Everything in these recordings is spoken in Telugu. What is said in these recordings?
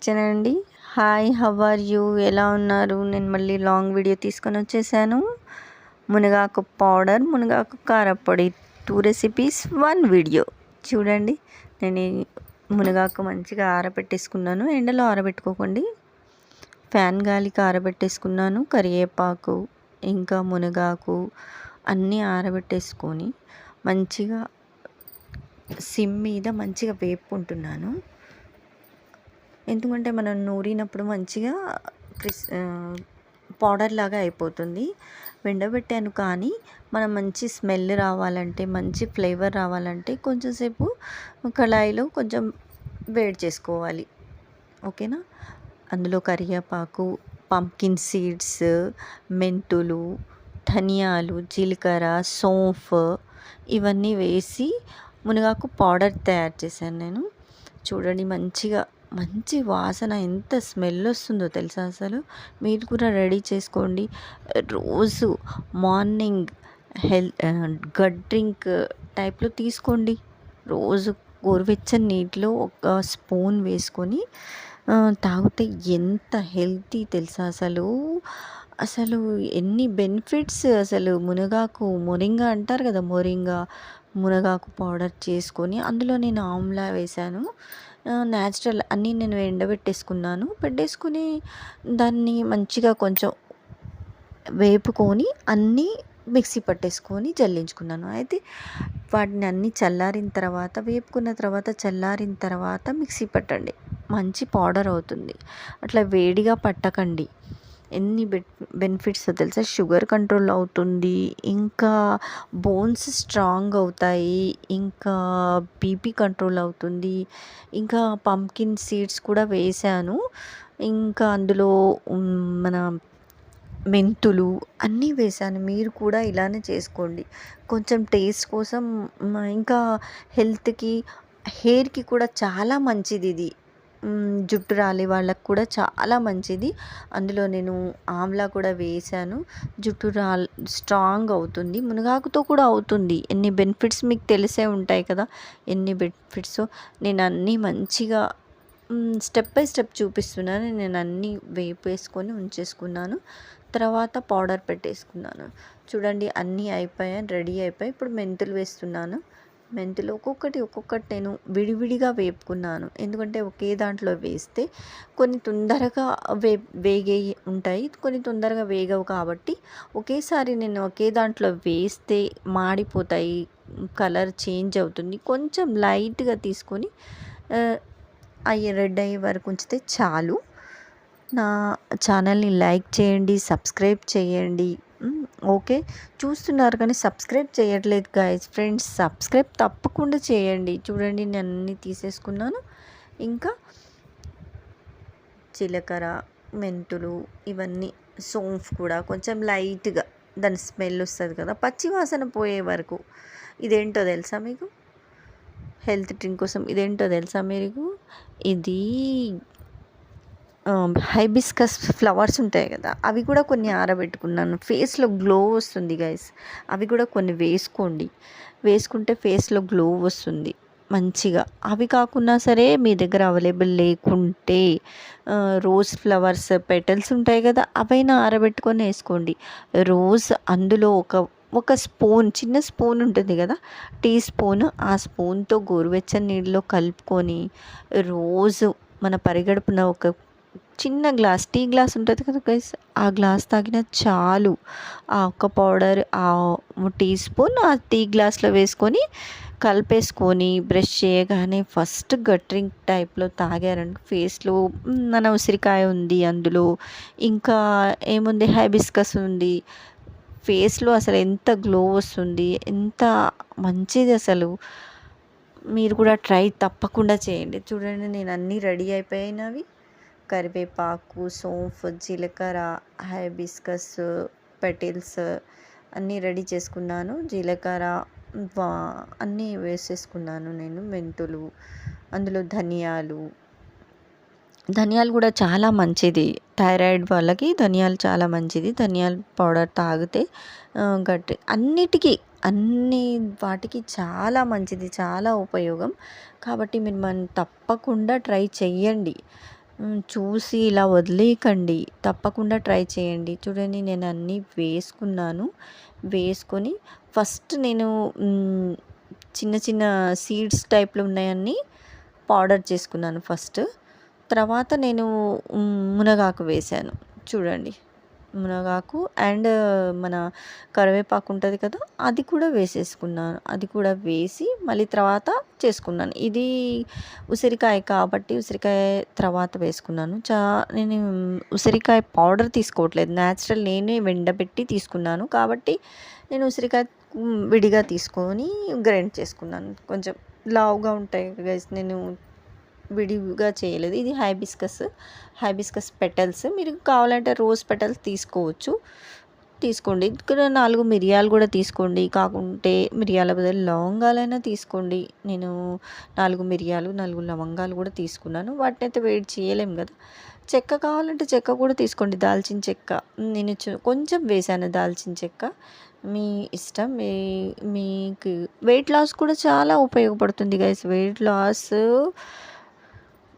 కిచెన్ అండి. Hi, how are you? ఎలా ఉన్నారు? నేను మళ్ళీ లాంగ్ వీడియో తీసుకొని వచ్చేసాను. మునగాకు పౌడర్, మునగాకు కారపొడి, 2 రెసిపీస్ 1 వీడియో. చూడండి, నేను ఈ మునగాకు మంచిగా ఆరబెట్టేసుకున్నాను. ఎండలో ఆరబెట్టుకోకండి, ఫ్యాన్ గాలికి ఆరబెట్టేసుకున్నాను. కరివేపాకు ఇంకా మునగాకు అన్నీ ఆరబెట్టేసుకొని మంచిగా సిమ్ మీద మంచిగా వేపుకుంటున్నాను. ఎందుకంటే మనం నూరినప్పుడు మంచిగా పౌడర్ లాగా అయిపోతుంది. ఎండబెట్టాను, కానీ మనం మంచి స్మెల్ రావాలంటే, మంచి ఫ్లేవర్ రావాలంటే కొంచెం సేపు కళాయిలో కొంచెం వేడి చేసుకోవాలి. ఓకేనా? అందులో కరివేపాకు, పంకిన్ సీడ్స్, మెంతులు, ధనియాలు, జీలకర్ర, సోంఫ్ ఇవన్నీ వేసి మునగాకు పౌడర్ తయారు చేశాను నేను. చూడండి, మంచి వాసన, ఎంత స్మెల్ వస్తుందో తెలుసా అసలు. మీరు కూడా రెడీ చేసుకోండి. రోజు మార్నింగ్ గట్ డ్రింక్ టైప్లో తీసుకోండి. రోజు గోరువెచ్చని నీటిలో ఒక స్పూన్ వేసుకొని తాగితే ఎంత హెల్తీ తెలుసా అసలు. అసలు ఎన్ని బెనిఫిట్స్ అసలు. మొరింగా అంటారు కదా, మునగాకు పౌడర్ చేసుకొని అందులో నేను ఆమ్లా వేశాను. న్యాచురల్ అన్నీ నేను పెట్టేసుకుని దాన్ని మంచిగా కొంచెం వేపుకొని అన్నీ మిక్సీ పట్టేసుకొని జల్లించుకున్నాను. అయితే వాటిని అన్నీ వేపుకున్న తర్వాత చల్లారిన తర్వాత మిక్సీ పట్టండి, మంచి పౌడర్ అవుతుంది. అట్లా వేడిగా పట్టకండి. ఎన్ని బెనిఫిట్స్ తెలుసా. షుగర్ కంట్రోల్ అవుతుంది, ఇంకా బోన్స్ స్ట్రాంగ్ అవుతాయి, ఇంకా బీపీ కంట్రోల్ అవుతుంది. ఇంకా పంకిన్ సీడ్స్ కూడా వేసాను. ఇంకా అందులో మన మెంతులు అన్నీ వేసాను. మీరు కూడా ఇలానే చేసుకోండి. కొంచెం టేస్ట్ కోసం. ఇంకా హెల్త్కి, హెయిర్కి కూడా చాలా మంచిది ఇది. జుట్టు రాలే వాళ్ళకు కూడా చాలా మంచిది. అందులో నేను ఆమ్లా కూడా వేసాను. జుట్టు స్ట్రాంగ్ అవుతుంది. మునగాకుతో కూడా అవుతుంది. ఎన్ని బెనిఫిట్స్ మీకు తెలిసే ఉంటాయి కదా, ఎన్ని బెనిఫిట్స్. నేను అన్నీ మంచిగా స్టెప్ బై స్టెప్ చూపిస్తున్నాను. నేను అన్నీ వేపేసుకొని ఉంచేసుకున్నాను. తర్వాత పౌడర్ పెట్టేసుకున్నాను. చూడండి, అన్నీ రెడీ అయిపోయాయి. ఇప్పుడు మెంతులు వేస్తున్నాను. మెంతులు ఒక్కొక్కటి నేను విడివిడిగా వేపుకున్నాను. ఎందుకంటే ఒకే దాంట్లో వేస్తే కొన్ని తొందరగా వేగే ఉంటాయి, కొన్ని తొందరగా వేగవు. కాబట్టి ఒకేసారి నేను ఒకే దాంట్లో వేస్తే మాడిపోతాయి, కలర్ చేంజ్ అవుతుంది. కొంచెం లైట్గా తీసుకొని రెడ్ అయ్యే వరకు ఉంచితే చాలు. నా ఛానల్ని లైక్ చేయండి, సబ్స్క్రైబ్ చేయండి. ఓకే, చూస్తున్నారు కానీ సబ్స్క్రైబ్ చేయట్లేదు గైస్. ఫ్రెండ్స్, సబ్స్క్రైబ్ తప్పకుండా చేయండి. చూడండి, నేను అన్నీ తీసేసుకున్నాను. ఇంకా జీలకర్ర, మెంతులు, ఇవన్నీ, సోంఫ్ కూడా కొంచెం లైట్గా, దాని స్మెల్ వస్తుంది కదా, పచ్చి వాసన పోయే వరకు. ఇదేంటో తెలుసా మీకు? హెల్త్ డ్రింక్ కోసం ఇదేంటో తెలుసా మీకు? ఇది హైబిస్కస్ ఫ్లవర్స్ ఉంటాయి కదా, అవి కూడా కొన్ని ఆరబెట్టుకున్నాను. ఫేస్లో గ్లో వస్తుంది గైస్. అవి కూడా కొన్ని వేసుకుంటే ఫేస్లో గ్లో వస్తుంది మంచిగా. అవి కాకున్నా సరే మీ దగ్గర అవైలబుల్ లేకుంటే రోజ్ ఫ్లవర్స్ పెటల్స్ ఉంటాయి కదా, అవైనా ఆరబెట్టుకొని వేసుకోండి. అందులో ఒక స్పూన్, చిన్న స్పూన్ ఉంటుంది కదా, టీ స్పూన్, ఆ స్పూన్తో గోరువెచ్చని నీళ్ళలో కలుపుకొని రోజు మన పరిగడుపున ఒక చిన్న గ్లాస్, టీ గ్లాస్ ఉంటుంది కదా గైస్, ఆ గ్లాస్ తాగినా చాలు. ఆ ఒక్క పౌడర్, ఆ టీ స్పూన్ ఆ టీ గ్లాస్లో వేసుకొని కలిపేసుకొని బ్రష్ చేయగానే ఫస్ట్ గట్ డ్రింక్ టైప్లో తాగారంటే ఫేస్లో మన ఉసిరికాయ ఉంది, అందులో ఇంకా ఏముంది, హైబిస్కస్ ఉంది. ఫేస్లో అసలు ఎంత గ్లో వస్తుంది, ఎంత మంచిది అసలు. మీరు కూడా తప్పకుండా చేయండి. చూడండి, నేను అన్నీ రెడీ అయిపోయినవి. కరివేపాకు, సోంఫ్, జీలకర్ర, హైబిస్కస్ పెటిల్స్ అన్నీ రెడీ చేసుకున్నాను. జీలకర్ర అన్నీ వేసేసుకున్నాను నేను. మెంతులు, అందులో ధనియాలు కూడా చాలా మంచిది. థైరాయిడ్ వాళ్ళకి ధనియాలు చాలా మంచిది. ధనియాల పౌడర్ తాగితే అన్ని వాటికి చాలా మంచిది, చాలా ఉపయోగం. కాబట్టి మీరు తప్పకుండా ట్రై చెయ్యండి. చూసి ఇలా వదిలేయకండి. తప్పకుండా ట్రై చేయండి. చూడండి నేను అన్నీ వేసుకున్నాను. వేసుకొని ఫస్ట్ నేను చిన్న చిన్న సీడ్స్ టైప్‌లో ఉన్నాయన్నీ పౌడర్ చేసుకున్నాను ఫస్ట్. తర్వాత నేను మునగాకు వేశాను. చూడండి. మునగాకు అండ్ మన కరివేపాకు ఉంటది కదా! అది కూడా వేసేసుకున్నాను. అది కూడా వేసి మళ్ళీ తర్వాత చేసుకున్నాను. ఇది ఉసిరికాయ కాబట్టి ఉసిరికాయ తర్వాత వేసుకున్నాను. నేను ఉసిరికాయ పౌడర్ తీసుకోవట్లేదు. నేచురల్ నేనే ఎండబెట్టి తీసుకున్నాను. కాబట్టి నేను ఉసిరికాయ విడిగా తీసుకొని గ్రైండ్ చేసుకున్నాను. కొంచెం లావుగా ఉంటాయి గైస్. నేను విడిగా చేయలేదు. ఇది హైబిస్కస్ పెటల్స్. మీరు కావాలంటే రోజ్ పెటల్స్ తీసుకోండి. ఇక్కడ 4 మిరియాలు కూడా తీసుకోండి. కాకుంటే మిరియాల బదులు లవంగాలైనా తీసుకోండి. నేను 4 మిరియాలు, 4 లవంగాలు కూడా తీసుకున్నాను. వాటినైతే వేడి చేయలేము కదా! చెక్క కావాలంటే చెక్క కూడా తీసుకోండి. దాల్చిన చెక్క నేను కొంచెం వేశాను దాల్చిన చెక్క. మీ ఇష్టం. మీకు వెయిట్ లాస్ కూడా చాలా ఉపయోగపడుతుంది గైస్. వెయిట్ లాస్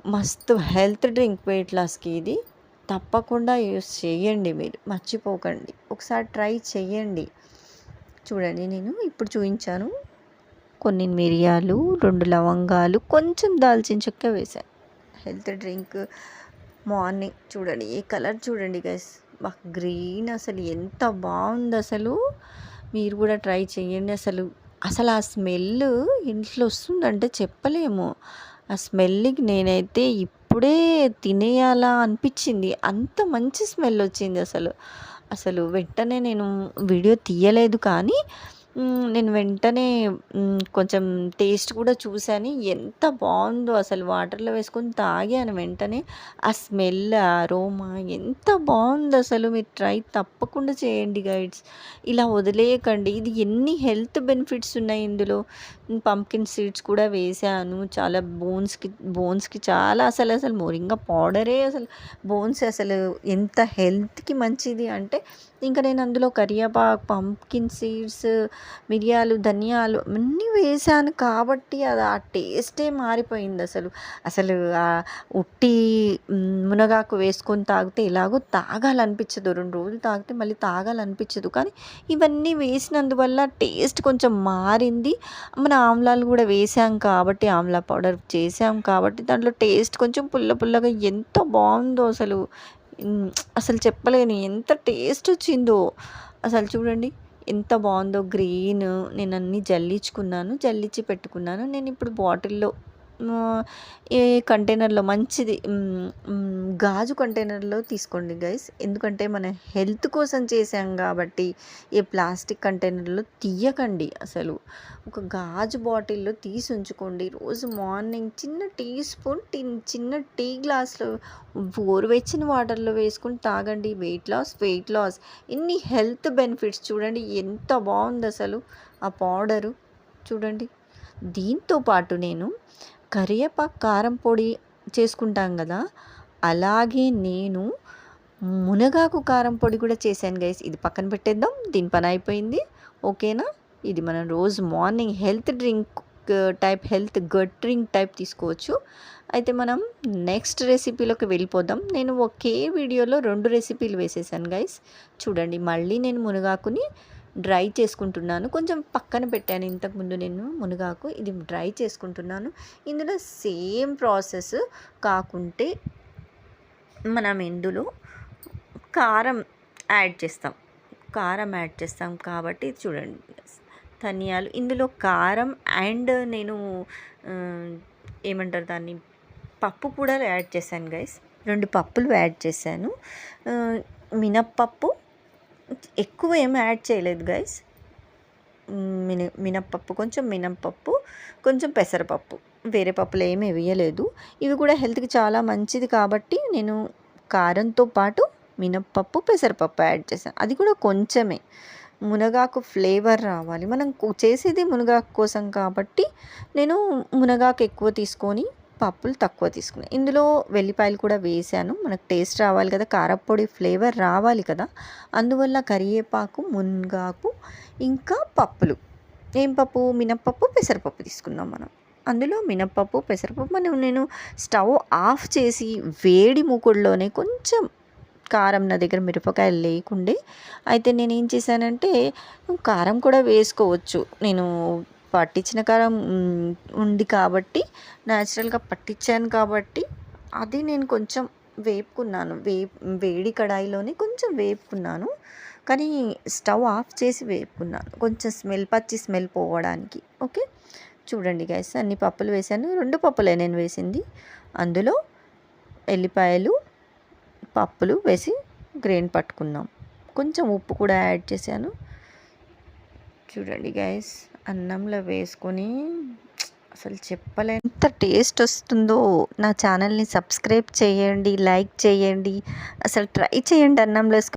మస్తు హెల్త్ డ్రింక్ వెయిట్ లాస్‌కి ఇది. తప్పకుండా యూజ్ చేయండి మీరు. మర్చిపోకండి. ఒకసారి ట్రై చేయండి. చూడండి నేను ఇప్పుడు చూయించాను. కొన్ని మిరియాలు, 2 లవంగాలు, కొంచెం దాల్చిన చెక్క వేశాను. హెల్త్ డ్రింక్ మార్నింగ్ చూడండి. ఈ కలర్ చూడండి గైస్. గ్రీన్ అసలు ఎంత బావుందసలు. మీరు కూడా ట్రై చేయండి. అసలు ఆ స్మెల్ ఇంట్లో వస్తుందంటే చెప్పలేము. ఆ స్మెల్‌కి నేనైతే ఇప్పుడే తినేయాలా అనిపించింది. అంత మంచి స్మెల్ వచ్చింది అసలు వెంటనే నేను వీడియో తీయలేదు కానీ నేను వెంటనే కొంచెం టేస్ట్ కూడా చూశాను. ఎంత బావుందో అసలు వాటర్‌లో వేసుకొని తాగాను వెంటనే. ఆ స్మెల్, ఆ అరోమా ఎంత బావుందసలు. మీరు ట్రై తప్పకుండా చేయండి గైడ్స్. ఇలా వదిలేయకండి. ఇది ఎన్ని హెల్త్ బెనిఫిట్స్ ఉన్నాయి ఇందులో. పంప్కిన్ సీడ్స్ కూడా వేశాను. చాలా బోన్స్‌కి చాలా అసలు మోరింగా పౌడరే అసలు బోన్స్ అసలు ఎంత హెల్త్‌కి మంచిది అంటే ఇంకా నేను అందులో కరివేపాకు, పంప్కిన్ సీడ్స్, మిరియాలు, ధనియాలు అన్నీ వేశాను కాబట్టి అది ఆ టేస్టే మారిపోయిందసలు. ఉట్టి మునగాకు వేసుకొని తాగితే ఎలాగో తాగాలనిపించదు. 2 రోజులు తాగితే మళ్ళీ తాగాలనిపించదు. కానీ ఇవన్నీ వేసినందువల్ల టేస్ట్ కొంచెం మారింది. మన ఆమ్లాలు కూడా వేసాం కాబట్టి, ఆమ్లా పౌడర్ చేసాం కాబట్టి దాంట్లో టేస్ట్ కొంచెం పుల్లగా ఎంత బావుందో అసలు చెప్పలేను. ఎంత టేస్ట్ వచ్చిందో. అసలు చూడండి ఎంత బావుందో. గ్రీన్ నేనన్నీ జల్లించి పెట్టుకున్నాను. నేనిప్పుడు బాటిల్‌లో ఏ కంటైనర్‌లో మంచిది గాజు కంటైనర్‌లో తీసుకోండి గైస్. ఎందుకంటే మన హెల్త్ కోసం చేసాం కాబట్టి ఏ ప్లాస్టిక్ కంటైనర్‌లో తీయకండి అసలు. ఒక గాజు బాటిల్‌లో తీసి ఉంచుకోండి. రోజు మార్నింగ్ చిన్న టీ స్పూన్ చిన్న టీ గ్లాస్‌లో గోరువెచ్చని వాటర్‌లో వేసుకొని తాగండి. Weight loss. ఇన్ని హెల్త్ బెనిఫిట్స్ చూడండి ఎంత బావుందసలు ఆ పౌడరు. చూడండి. దీంతో పాటు నేను కరివేపాకు కారం పొడి చేసుకుంటాం కదా! అలాగే నేను మునగాకు కారం పొడి కూడా చేశాను గైస్. ఇది పక్కన పెట్టేద్దాం. దీని పని అయిపోయింది. ఓకేనా? ఇది మనం రోజు morning health gut drink type తీసుకోవచ్చు. అయితే మనం నెక్స్ట్ రెసిపీలోకి వెళ్ళిపోదాం. నేను ఒకే వీడియోలో 2 రెసిపీలు వేసేసాను గైస్. చూడండి మళ్ళీ నేను మునగాకుని డ్రై చేసుకుంటున్నాను. కొంచెం పక్కన పెట్టాను ఇంతకుముందు నేను మునగాకు. ఇది డ్రై చేసుకుంటున్నాను. ఇందులో సేమ్ ప్రాసెస్ కాకుంటే మనం ఇందులో కారం యాడ్ చేస్తాం కాబట్టి చూడండి. ధనియాలు ఇందులో కారం అండ్ నేను ఏమంటారు దాన్ని పప్పు కూడా యాడ్ చేశాను గైస్. 2 పప్పులు యాడ్ చేశాను. మినప్పప్పు ఎక్కువ ఏమి యాడ్ చేయలేదు గైస్. మినప్పప్పు కొంచెం పెసరపప్పు, వేరే పప్పులు ఏమీ వేయలేదు. ఇవి కూడా హెల్త్‌కి చాలా మంచిది కాబట్టి నేను కారంతో పాటు మినప్పప్పు, పెసరపప్పు యాడ్ చేశాను. అది కూడా కొంచెమే. మునగాకు ఫ్లేవర్ రావాలి. మనం చేసేది మునగాకు కోసం కాబట్టి నేను మునగాకు ఎక్కువ తీసుకొని పప్పులు తక్కువ తీసుకున్నాను. ఇందులో వెల్లిపాయలు కూడా వేశాను. మనకు టేస్ట్ రావాలి కదా, కారప్పొడి ఫ్లేవర్ రావాలి కదా, అందువల్ల కరివేపాకు, మునగాకు ఇంకా పప్పులు. ఏం పప్పు? మినప్పప్పు, పెసరపప్పు తీసుకున్నాం మనం. అందులో మినపప్పు, పెసరపప్పు నేను స్టవ్ ఆఫ్ చేసి వేడి మూకుడులోనే కొంచెం కారం, నా దగ్గర మిరపకాయలు లేకుండే, అయితే నేనేం చేశానంటే కారం కూడా వేసుకోవచ్చు. నేను పట్టించిన కారం ఉంది కాబట్టి, న్యాచురల్‌గా పట్టించాను కాబట్టి అది నేను కొంచెం వేపుకున్నాను. వేడి కడాయిలోనే కొంచెం వేపుకున్నాను. కానీ స్టవ్ ఆఫ్ చేసి వేపుకున్నాను. కొంచెం పచ్చి స్మెల్ పోవడానికి. ఓకే. చూడండి గైస్, అన్ని పప్పులు వేశాను. 2 పప్పులే నేను వేసింది. అందులో ఎల్లిపాయలు, పప్పులు వేసి గ్రైండ్ పట్టుకున్నాం. కొంచెం ఉప్పు కూడా యాడ్ చేశాను. చూడండి గైస్, అన్నంలో వేసుకొని అసలు చెప్పలేను ఎంత టేస్ట్ వస్తుందో. నా ఛానల్ని సబ్స్క్రైబ్ చేయండి, లైక్ చేయండి, అసలు ట్రై చేయండి అన్నంలో వేసుకొని.